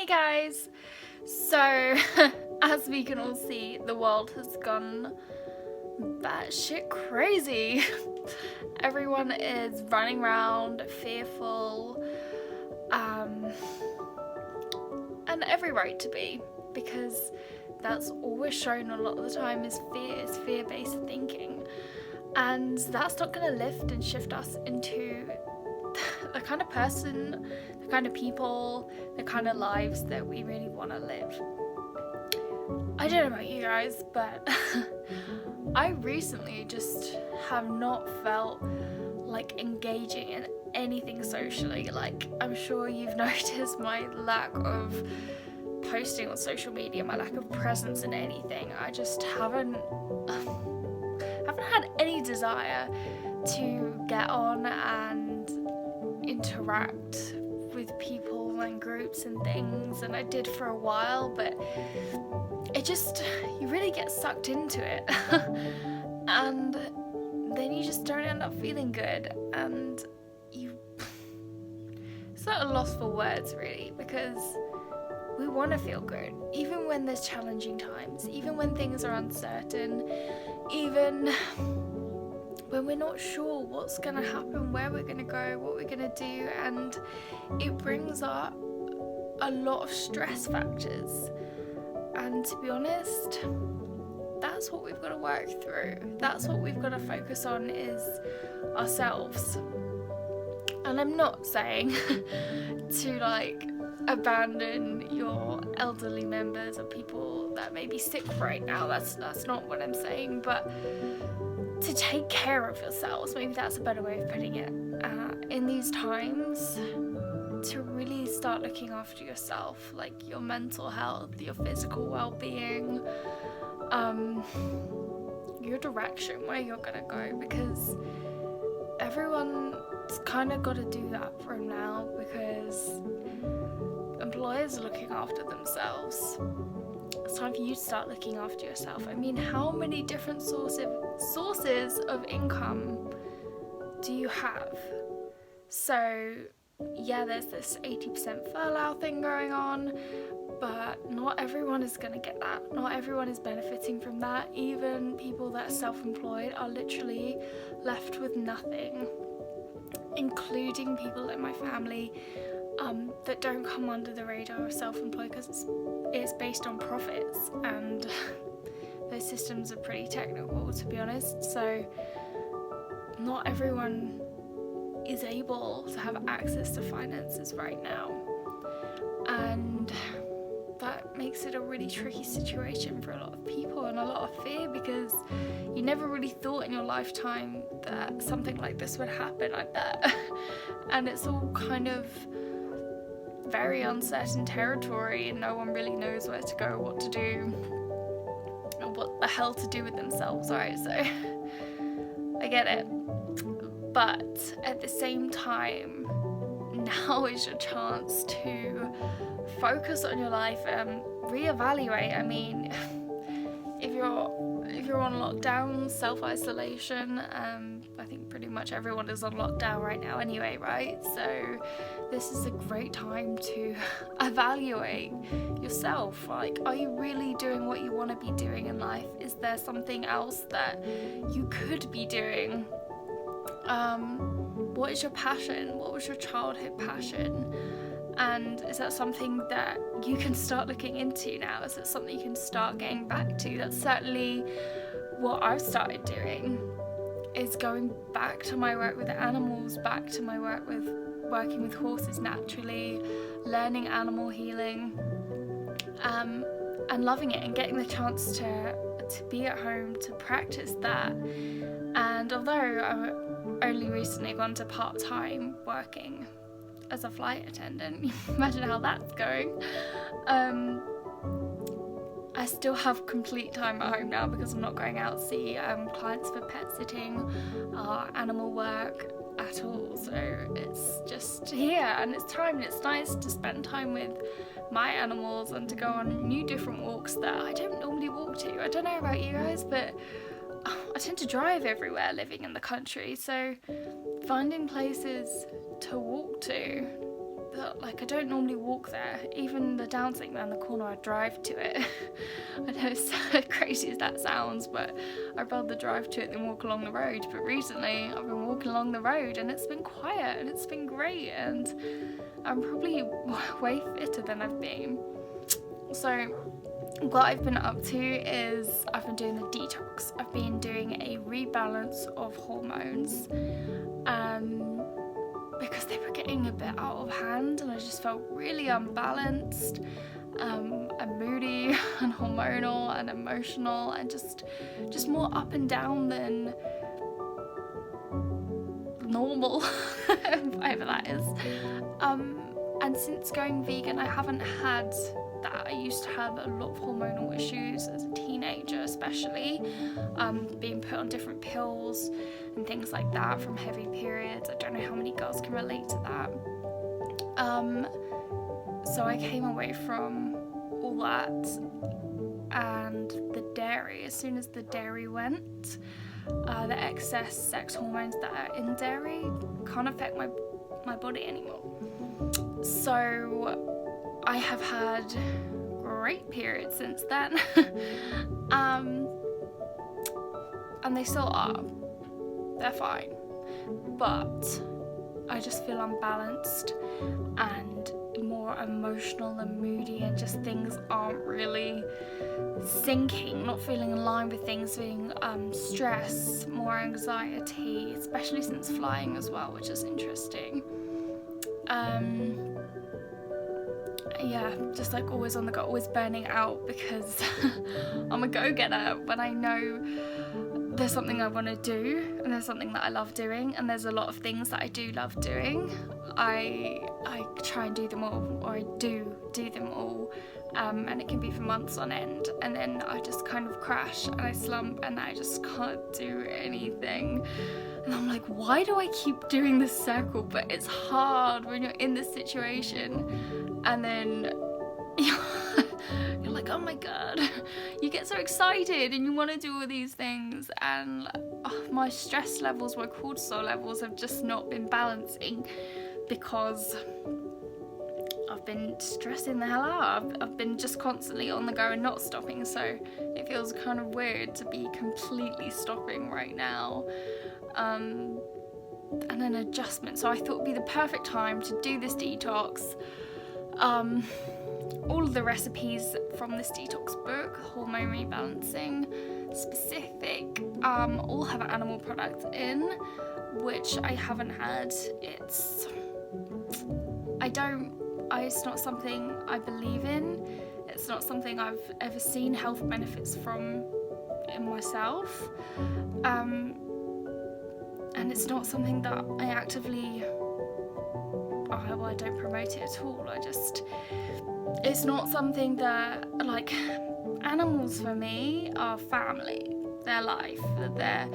guys! So, as we can all see, the world has gone batshit crazy. Everyone is running around fearful, and every right to be, because that's all we're shown a lot of the time is fear-based thinking, and that's not going to lift and shift us into the kind of person, the kind of people, the kind of lives that we really want to live. I don't know about you guys, but I recently just have not felt like engaging in anything socially. Like, I'm sure you've noticed my lack of posting on social media, my lack of presence in anything. I just haven't had any desire to get on and interact with people and groups and things, and I did for a while, but you really get sucked into it and then you just don't end up feeling good, and it's not a loss for words really, because we want to feel good even when there's challenging times, even when things are uncertain, even when we're not sure what's going to happen, where we're going to go, what we're going to do, and it brings up a lot of stress factors. And to be honest, that's what we've got to work through. That's what we've got to focus on, is ourselves. And I'm not saying to abandon your elderly members or people that may be sick right now. That's not what I'm saying, but to take care of yourselves, maybe that's a better way of putting it, in these times, to really start looking after yourself, like your mental health, your physical well-being, your direction, where you're gonna go, because everyone's kind of got to do that from now, because employers are looking after themselves. It's time for you to start looking after yourself. I mean, how many different sources of income do you have? So yeah, there's this 80% furlough thing going on, but not everyone is going to get that. Not everyone is benefiting from that. Even people that are self-employed are literally left with nothing, including people in my family that don't come under the radar of self-employed, because it's based on profits, and those systems are pretty technical, to be honest. So not everyone is able to have access to finances right now, and that makes it a really tricky situation for a lot of people, and a lot of fear, because you never really thought in your lifetime that something like this would happen, I bet. And it's all kind of very uncertain territory, and no one really knows where to go, what to do, or what the hell to do with themselves, right? So I get it, but at the same time, now is your chance to focus on your life and reevaluate. I mean, if you're on lockdown, self-isolation, I think pretty much everyone is on lockdown right now anyway, right? So this is a great time to evaluate yourself. Like, are you really doing what you want to be doing in life? Is there something else that you could be doing? What is your passion? What was your childhood passion? And is that something that you can start looking into now? Is it something you can start getting back to? That's certainly what I've started doing, is going back to my work with animals, back to my work with working with horses naturally, learning animal healing, and loving it, and getting the chance to be at home to practice that. And although I've only recently gone to part-time working as a flight attendant, imagine how that's going, I still have complete time at home now, because I'm not going out to see clients for pet sitting or animal work at all. So it's just here, and it's time, and it's nice to spend time with my animals and to go on new different walks that I don't normally walk to. I don't know about you guys, but I tend to drive everywhere living in the country, so finding places to walk to like I don't normally walk there. Even the downsink around the corner, I drive to it. I know it's so crazy as that sounds, but I'd rather drive to it than walk along the road. But recently I've been walking along the road and it's been quiet and it's been great, and I'm probably way fitter than I've been. So what I've been up to is I've been doing the detox. I've been doing a rebalance of hormones because they were getting a bit out of hand and I just felt really unbalanced and moody and hormonal and emotional and just more up and down than normal, whatever that is. And since going vegan, I haven't had that. I used to have a lot of hormonal issues as a teenager, especially being put on different pills and things like that from heavy periods. I don't know how many girls can relate to that. So I came away from all that and the dairy. As soon as the dairy went, the excess sex hormones that are in dairy can't affect my body anymore. So I have had great periods since then. And they still are. They're fine. But I just feel unbalanced and more emotional and moody, and just things aren't really syncing, not feeling in line with things, feeling stress, more anxiety, especially since flying as well, which is interesting. Yeah, just like always on the go, always burning out because I'm a go-getter when I know there's something I want to do and there's something that I love doing, and there's a lot of things that I do love doing. I try and do them all, or I do them all, and it can be for months on end, and then I just kind of crash and I slump and I just can't do anything. And I'm like, why do I keep doing this circle? But it's hard when you're in this situation, and then you're like, oh my god, you get so excited and you want to do all these things, and my stress levels, my cortisol levels have just not been balancing because I've been stressing the hell out. I've been just constantly on the go and not stopping, so it feels kind of weird to be completely stopping right now. And an adjustment, so I thought it would be the perfect time to do this detox. All of the recipes from this detox book, hormone rebalancing specific, all have animal products in, which I haven't had. It's not something I believe in. It's not something I've ever seen health benefits from in myself. And it's not something that I actively, I don't promote it at all. It's not something that, like, animals for me are family. They're life. They're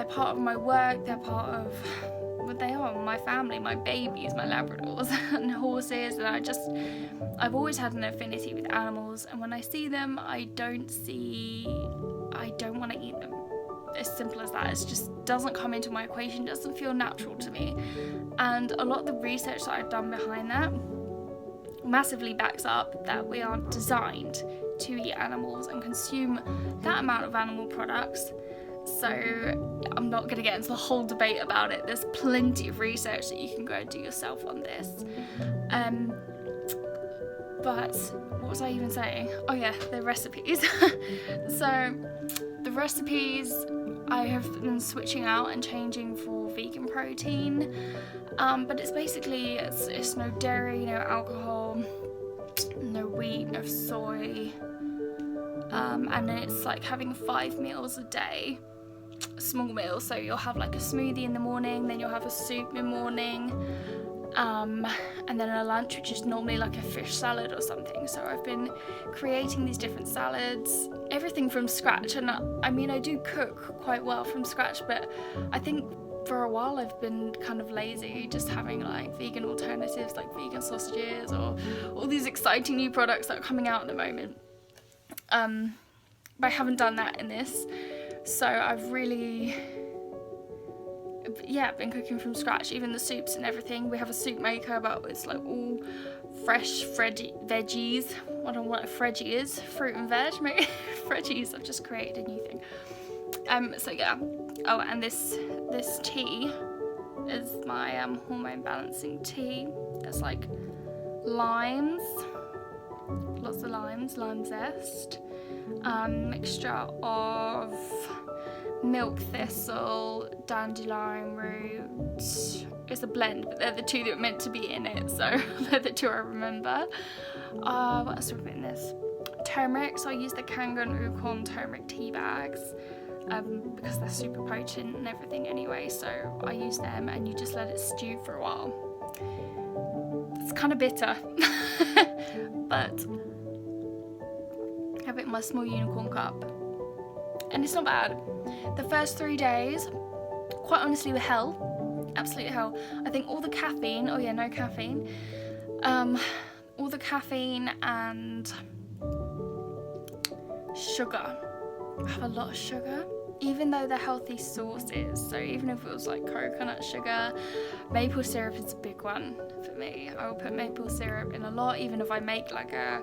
part of my work. They're part of what they are, my family, my babies, my Labradors and horses. And I've always had an affinity with animals. And when I see them, I don't want to eat them. As simple as that. It just doesn't come into my equation, doesn't feel natural to me. And a lot of the research that I've done behind that massively backs up that we aren't designed to eat animals and consume that amount of animal products. So I'm not going to get into the whole debate about it. There's plenty of research that you can go and do yourself on this. But what was I even saying? Oh yeah, the recipes. So the recipes I have been switching out and changing for vegan protein, but it's basically it's no dairy, no alcohol, no wheat, no soy, and then it's like having 5 meals a day, small meals. So you'll have like a smoothie in the morning, then you'll have a soup in the morning, and then a lunch, which is normally like a fish salad or something. So I've been creating these different salads, everything from scratch. And I mean, I do cook quite well from scratch, but I think for a while I've been kind of lazy, just having like vegan alternatives like vegan sausages or all these exciting new products that are coming out at the moment. But I haven't done that in this. So I've really yeah, been cooking from scratch, even the soups and everything. We have a soup maker, but it's like all fresh veggies. I don't know what a freggie is. Fruit and veg, maybe. Freggies, I've just created a new thing. So yeah. Oh, and this tea is my hormone balancing tea. It's like limes, lots of limes, lime zest, mixture of milk thistle, dandelion root. It's a blend, but they're the two that were meant to be in it, so they're the two I remember. What else have we put in this? Turmeric, so I use the Kangen Ukon turmeric tea bags. Because they're super potent and everything anyway, so I use them, and you just let it stew for a while. It's kind of bitter, but I have it in my small unicorn cup, and it's not bad. The first 3 days, quite honestly, were hell, absolute hell. I think all the caffeine, oh yeah, no caffeine, all the caffeine and sugar. I have a lot of sugar, even though they're healthy sources. So even if it was like coconut sugar, maple syrup is a big one for me. I will put maple syrup in a lot, even if I make like a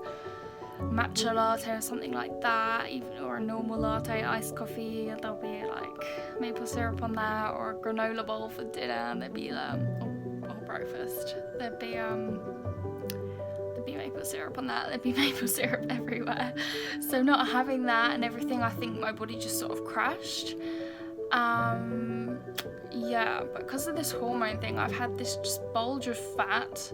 matcha latte or something like that, even or a normal latte, iced coffee, there'll be like maple syrup on that, or a granola bowl for dinner, and there'd be or breakfast. There'd be maple syrup on that, there'd be maple syrup everywhere. So not having that and everything, I think my body just sort of crashed. Yeah, but because of this hormone thing, I've had this just bulge of fat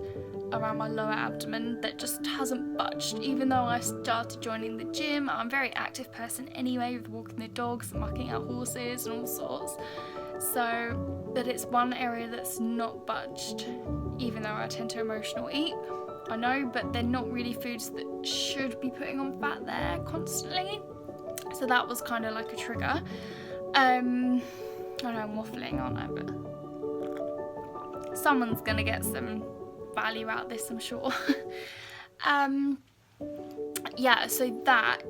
around my lower abdomen that just hasn't budged, even though I started joining the gym. I'm a very active person anyway, with walking the dogs and mucking out horses and all sorts. So, but it's one area that's not budged, even though I tend to emotional eat. I know, but they're not really foods that should be putting on fat there constantly. So that was kind of like a trigger. I know I'm waffling, aren't I? But someone's gonna get some value out of this, I'm sure. Yeah, so that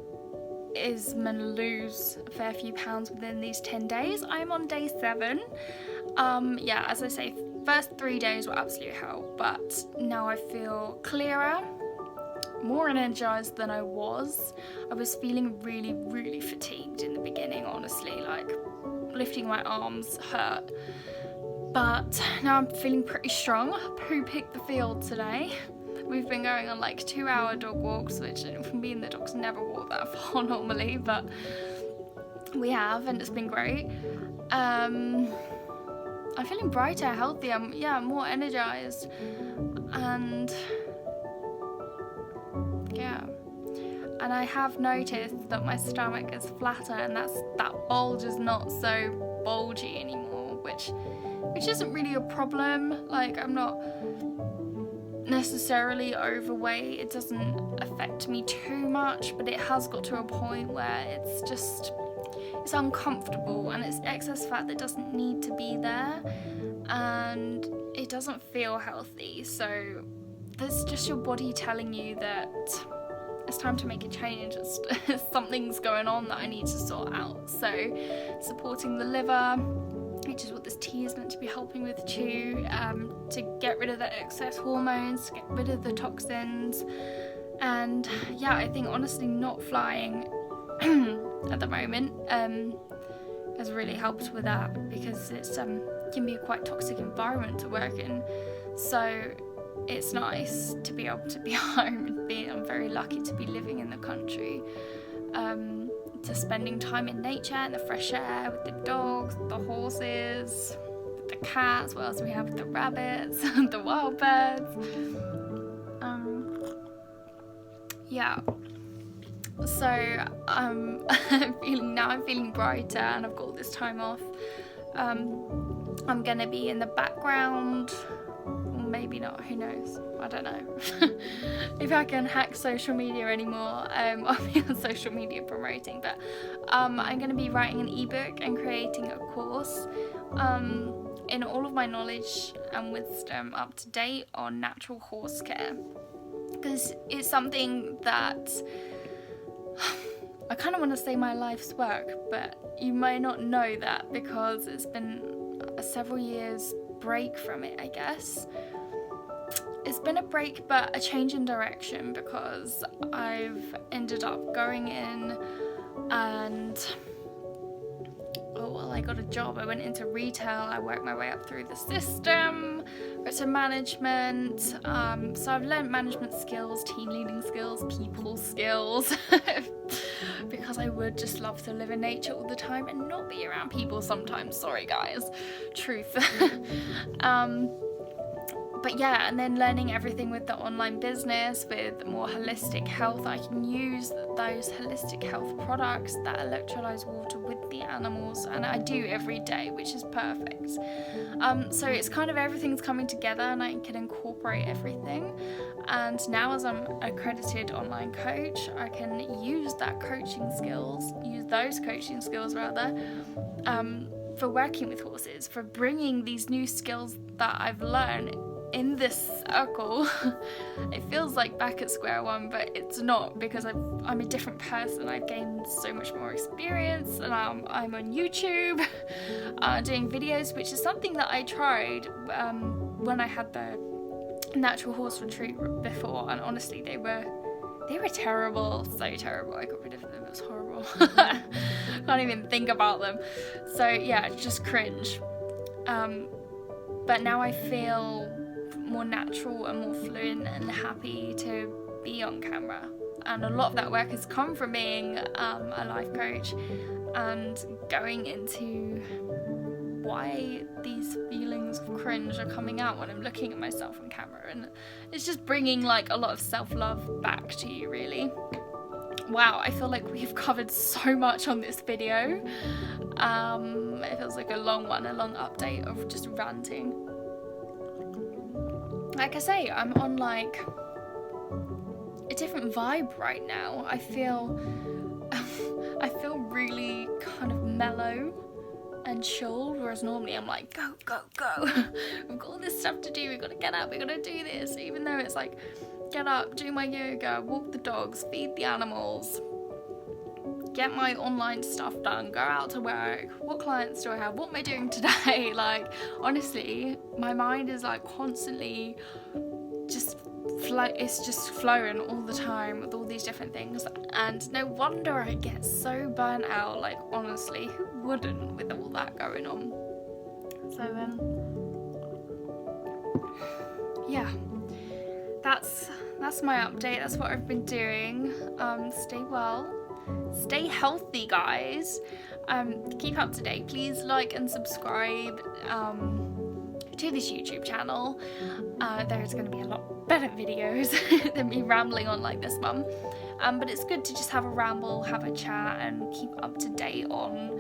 is gonna lose a fair few pounds within these 10 days. I'm on day 7. Yeah, as I say, first 3 days were absolute hell, but now I feel clearer, more energized than I was. I was feeling really, really fatigued in the beginning, honestly, like lifting my arms hurt. But now I'm feeling pretty strong. Poo picked the field today. We've been going on like 2-hour dog walks, which for me and the dogs never walk that far normally, but we have, and it's been great. I'm feeling brighter, healthier, I'm more energized, and yeah. And I have noticed that my stomach is flatter, and that bulge is not so bulgy anymore, which isn't really a problem. Like, I'm not necessarily overweight, it doesn't affect me too much, but it has got to a point where it's uncomfortable, and it's excess fat that doesn't need to be there, and it doesn't feel healthy. So that's just your body telling you that it's time to make a change. Something's going on that I need to sort out. So supporting the liver, which is what this tea is meant to be helping with too, to get rid of the excess hormones, to get rid of the toxins. And yeah, I think honestly not flying at the moment has really helped with that, because it's can be a quite toxic environment to work in. So it's nice to be able to be home and I'm very lucky to be living in the country, to spending time in nature and the fresh air with the dogs, the horses, with the cats, what else do we have, the rabbits, the wild birds. Yeah. So I'm feeling brighter, and I've got all this time off. I'm gonna be in the background, or maybe not, who knows, I don't know. If I can hack social media anymore, I'll be on social media promoting, but I'm gonna be writing an ebook and creating a course in all of my knowledge and wisdom up to date on natural horse care, because it's something that I kind of want to say my life's work, but you may not know that, because it's been a several years break from it, I guess. It's been a break, but a change in direction, because I've ended up going in and I got a job. I went into retail. I worked my way up through the system, got to management. So I've learned management skills, team leading skills, people skills, because I would just love to live in nature all the time and not be around people sometimes. Sorry guys, truth. But yeah, and then learning everything with the online business, with more holistic health. I can use those holistic health products, that electrolyzed water, with the animals, and I do every day, which is perfect. So it's kind of everything's coming together, and I can incorporate everything. And now, as I'm an accredited online coach, I can use those coaching skills for working with horses, for bringing these new skills that I've learned in this circle. It feels like back at square one, but it's not, because I'm a different person. I've gained so much more experience, and I'm on YouTube doing videos, which is something that I tried when I had the natural horse retreat before, and honestly they were terrible, so terrible. I got rid of them, it was horrible. Can't even think about them. So yeah, just cringe. But now I feel more natural and more fluent and happy to be on camera, and a lot of that work has come from being a life coach and going into why these feelings of cringe are coming out when I'm looking at myself on camera, and it's just bringing like a lot of self-love back to you, really. Wow, I feel like we've covered so much on this video. It feels like a long update of just ranting. Like I say, I'm on like a different vibe right now. I feel really kind of mellow and chilled, whereas normally I'm like, go, go, go. We've got all this stuff to do, we've got to get up, we've got to do this, even though it's like, get up, do my yoga, walk the dogs, feed the animals, get my online stuff done, go out to work, what clients do I have, what am I doing today? Like, honestly, my mind is like constantly it's just flowing all the time with all these different things, and no wonder I get so burnt out. Like, honestly, who wouldn't with all that going on? So yeah, that's my update. That's what I've been doing. Stay well, stay healthy, guys. Keep up to date. Please like and subscribe to this YouTube channel. There's going to be a lot better videos than me rambling on like this one, but it's good to just have a ramble, have a chat, and keep up to date on,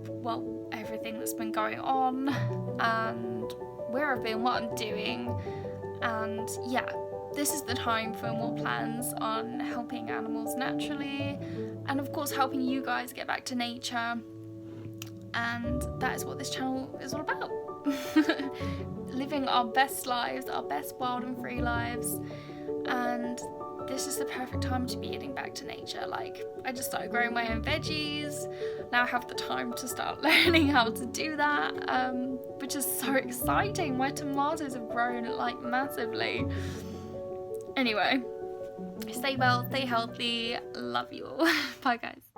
well, everything that's been going on and where I've been, what I'm doing. And yeah, this is the time for more plans on helping animals naturally, and of course helping you guys get back to nature. And that is what this channel is all about. Living our best lives, our best wild and free lives. And this is the perfect time to be getting back to nature. Like, I just started growing my own veggies. Now I have the time to start learning how to do that, which is so exciting. My tomatoes have grown like massively. Anyway, stay well, stay healthy, love you all. Bye guys.